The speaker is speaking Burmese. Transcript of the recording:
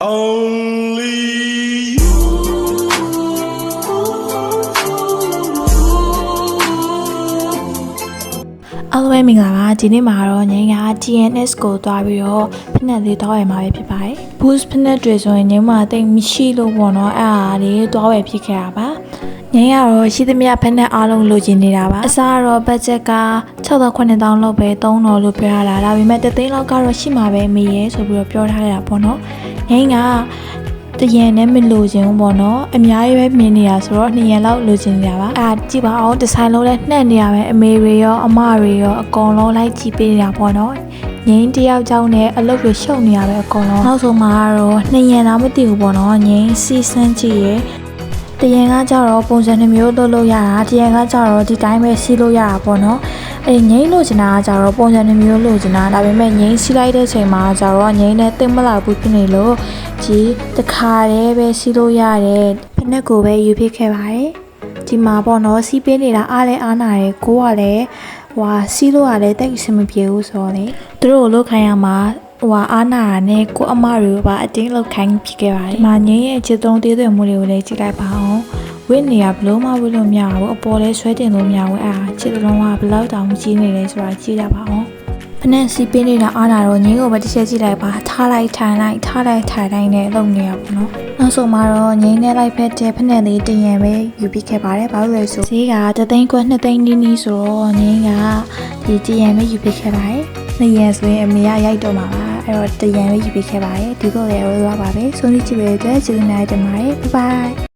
Only you အားလုံးပဲမင်္ဂလာပါဒီနေ့မှာတော့ငိမ့်က TNS ကိုတွားပြီးတော့ဖက်နက်လေးတွားရမှာပဲဖြစ်ပါတယ် boost ဖက်နက်တွေဆိုရင်ငိမ့်မှာတိတ်မရှိလို့ပေါ့နော်အဲ့အားလေးတွားဝယ်ဖြစ်ခဲ့တာပါငိမ့်ကတော့ရှိသမျှဖက်နက်အားလုံးလိုချင်နေတာပါအစားတော့ budget က6,000-9,000လောက်ပဲ3တော်လို့ပြောရတာဒါပေမဲ့3သိန်းလောက်ကတော့ရှိမှာပဲမေးရဲဆိုပြီးတော့ပြောထားရတာပေါ့နော်ငိမ့်ကတရံနဲ့မလိုချင်ဘူးပေါ့နော်အများကြီးပဲမြင်နေတာဆိုတော့2ရံလောက်လိုချင်နေတာပါကြည့်ပါအောင်ဒီဇိုင်းလုံးလည်းနှက်နေရပဲအမေတွေရောအမတွေရောအကုန်လုံးလိုက်ကြည့်ပေးနေတာပေါ့နော်ငိမ့်တယောက်ကြောင့်နဲ့အလုပ်တွေရှုပ်နေရပဲအကုန်လုံးနောက်ဆုံးမှာတော့2ရံတော့မသိဘူးပေါ့နော်ငိမ့်စီစမ်းကြည့်ရတရံကကြတော့ပုံစံ2မျိုးလုပ်လို့ရတာတရံကကြတော့ဒီတိုင်းပဲစီးလို့ရတာပေါ့နော်ငိမ့်လို့ချင်တာကကြတော့ပုံစံ2မျိုးလို့ချင်တာဒါပေမဲ့ငိမ့်စီးလိုက်တဲ့ချိန်မှာကြတော့ငိမ့်နဲ့သိမ့်မလာဘူးဖြစ်နေလို့ဒီတခါတည်းပဲစီးလို့ရတယ်ဖက်နက်ကိုပဲယူဖြစ်ခဲ့ပါတယ်ဒီမှာပေါ့နော်စီးပေးနေတာအားလဲအားနာတယ်ကိုကလည်းစီးလို့ရတယ်တိတ်အဆင်မပြေဘူးဆိုတော့လေသူတို့လုတ်ခိုင်းရမှာအားနာတာနဲ့ကိုအမတွေကိုပါအတင်းလုတ်ခိုင်းဖြစ်ခဲ့ပါတယ်ဒီမှာငိမ့်ရဲ့ချစ်သုံးသေးသွယ်မှုတွေကိုလည်းကြည့်လိုက်ပါအောင်ဝိနေရဘလို့မဝိလို့မရဘူးအပေါ်လဲဆွဲတင်လို့မရဘူးချစ်လုံးကဘလောက်တောင်ကြီးနေလဲဆိုတာကြည့်ရပါအောင်ဖက်နက်စီးပေးနေတာအားနာတော့ငိမ့်ကိုပဲတစ်ချက်ကြည့်လိုက်ပါထားလိုက်ထိုင်လိုက်ထားလိုက်ထိုင်လိုက်နဲ့လုပ်နေရပါတော့နောက်ဆုံးမှာတော့ငိမ့်နဲ့လိုက်ဖက်တဲ့ဖက်နက်လေးတင်ရံပဲယူပြီးခဲ့ပါတယ်ဘာလို့လဲဆိုဈေးက3သိန်းခွဲ2သိန်းနီးဆိုတော့ငိမ့်ကဒီတင်ရံပဲယူပြီးခဲ့ပါတယ်2ရံဆိုရင်အမေကရိုက်တော့မှာပါအဲ့တော့တရံပဲယူပြီးခဲ့ပါတယ်ဒီတော့လည်းရောပါပဲဆုံးဖြတ်ကြည့်ပေးတဲ့ကျေးဇူးများတင်ပါတယ်ဘိုင်ဘိုင်